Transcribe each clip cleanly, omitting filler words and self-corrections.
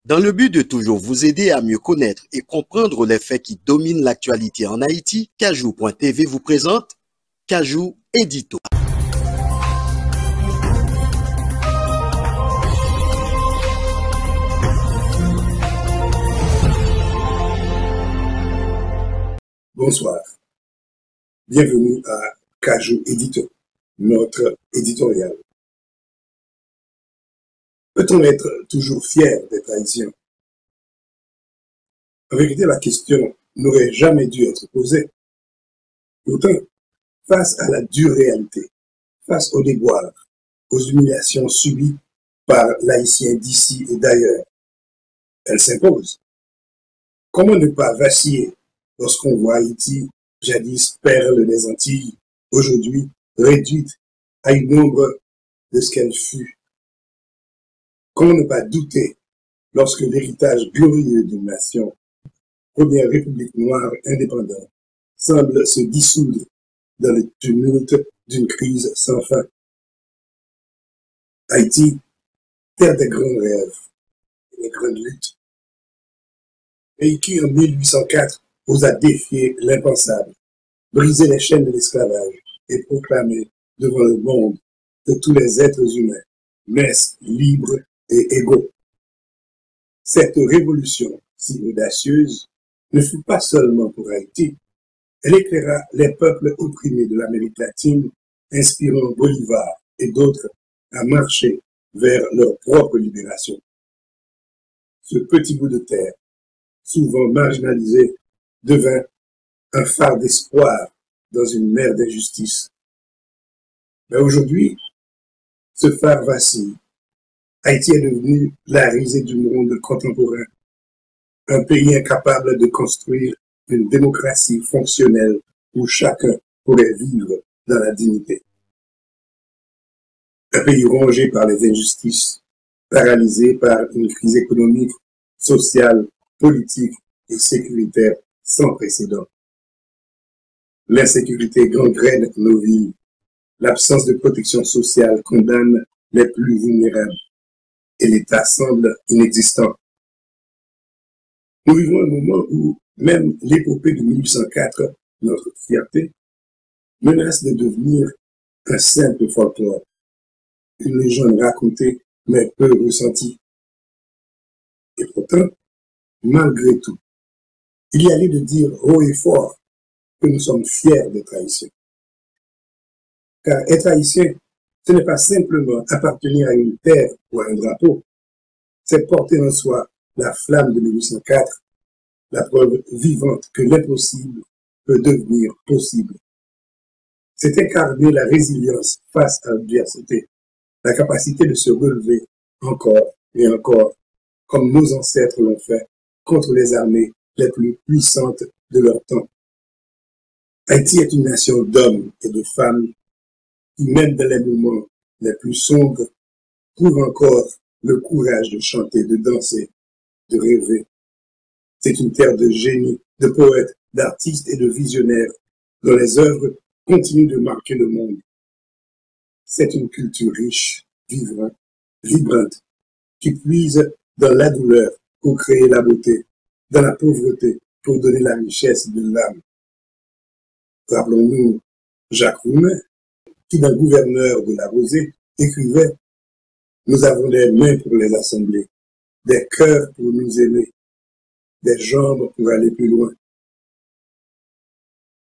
Dans le but de toujours vous aider à mieux connaître et comprendre les faits qui dominent l'actualité en Haïti, Kajou.tv vous présente Kajou Édito. Bonsoir. Bienvenue à Kajou Édito, notre éditorial. Peut-on être toujours fier d'être haïtien? En vérité, la question n'aurait jamais dû être posée. Pourtant, face à la dure réalité, face aux déboires, aux humiliations subies par l'haïtien d'ici et d'ailleurs, elle s'impose. Comment ne pas vaciller lorsqu'on voit Haïti, jadis perle des Antilles, aujourd'hui réduite à une ombre de ce qu'elle fut? Comment ne pas douter lorsque l'héritage glorieux d'une nation, première république noire indépendante, semble se dissoudre dans le tumulte d'une crise sans fin? Haïti, terre des grands rêves et des grandes luttes. Pays qui, en 1804, osa défier l'impensable, briser les chaînes de l'esclavage et proclamer devant le monde que tous les êtres humains naissent libres et égaux. Cette révolution si audacieuse ne fut pas seulement pour Haïti, elle éclaira les peuples opprimés de l'Amérique latine, inspirant Bolivar et d'autres à marcher vers leur propre libération. Ce petit bout de terre, souvent marginalisé, devint un phare d'espoir dans une mer d'injustice. Mais aujourd'hui, ce phare vacille. Haïti est devenu la risée du monde contemporain, un pays incapable de construire une démocratie fonctionnelle où chacun pourrait vivre dans la dignité. Un pays rongé par les injustices, paralysé par une crise économique, sociale, politique et sécuritaire sans précédent. L'insécurité gangrène nos vies. L'absence de protection sociale condamne les plus vulnérables. Et l'État semble inexistant. Nous vivons un moment où même l'épopée de 1804, notre fierté, menace de devenir un simple folklore, une légende racontée mais peu ressentie. Et pourtant, malgré tout, il y a lieu de dire haut et fort que nous sommes fiers d'être haïtiens. Car être haïtien, ce n'est pas simplement appartenir à une terre ou à un drapeau, c'est porter en soi la flamme de 1804, la preuve vivante que l'impossible peut devenir possible. C'est incarner la résilience face à l'adversité, la capacité de se relever encore et encore, comme nos ancêtres l'ont fait, contre les armées les plus puissantes de leur temps. Haïti est une nation d'hommes et de femmes qui, même dans les moments les plus sombres, trouvent encore le courage de chanter, de danser, de rêver. C'est une terre de génies, de poètes, d'artistes et de visionnaires dont les œuvres continuent de marquer le monde. C'est une culture riche, vibrante, qui puise dans la douleur pour créer la beauté, dans la pauvreté pour donner la richesse de l'âme. Rappelons-nous Jacques Roumain, qui, dans Gouverneur de la Rosée, écrivait « Nous avons des mains pour les assembler, des cœurs pour nous aimer, des jambes pour aller plus loin. »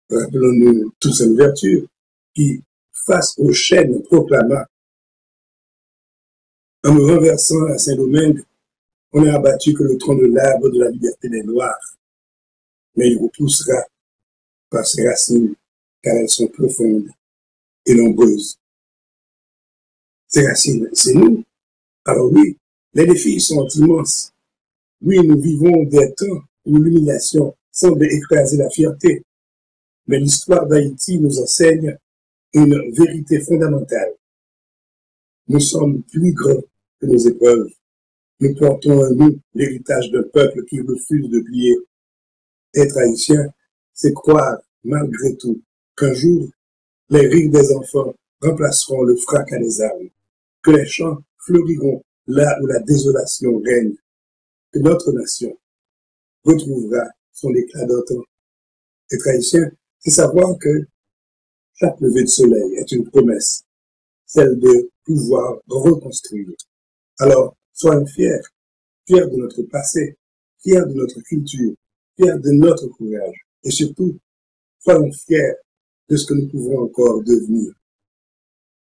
Rappelons-nous Toussaint Louverture, qui, face aux chaînes, proclama « En me renversant à Saint-Domingue, on n'a abattu que le tronc de l'arbre de la liberté des Noirs, mais il repoussera par ses racines, car elles sont profondes et nombreuses. » Ces racines, c'est nous. Alors oui, les défis sont immenses. Oui, nous vivons des temps où l'humiliation semble écraser la fierté. Mais l'histoire d'Haïti nous enseigne une vérité fondamentale. Nous sommes plus grands que nos épreuves. Nous portons en nous l'héritage d'un peuple qui refuse de plier. Être haïtien, c'est croire, malgré tout, qu'un jour, les rires des enfants remplaceront le fracas des armes, que les champs fleuriront là où la désolation règne, que notre nation retrouvera son éclat d'antan. Être haïtien, c'est savoir que chaque lever de soleil est une promesse, celle de pouvoir reconstruire. Alors, soyons fiers, fiers de notre passé, fiers de notre culture, fiers de notre courage, et surtout, soyons fiers de ce que nous pouvons encore devenir.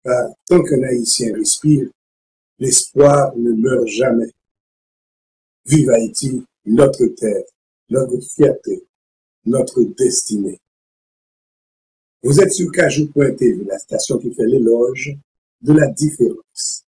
Car tant qu'un Haïtien respire, l'espoir ne meurt jamais. Vive Haïti, notre terre, notre fierté, notre destinée. Vous êtes sur Kajou.tv, la station qui fait l'éloge de la différence.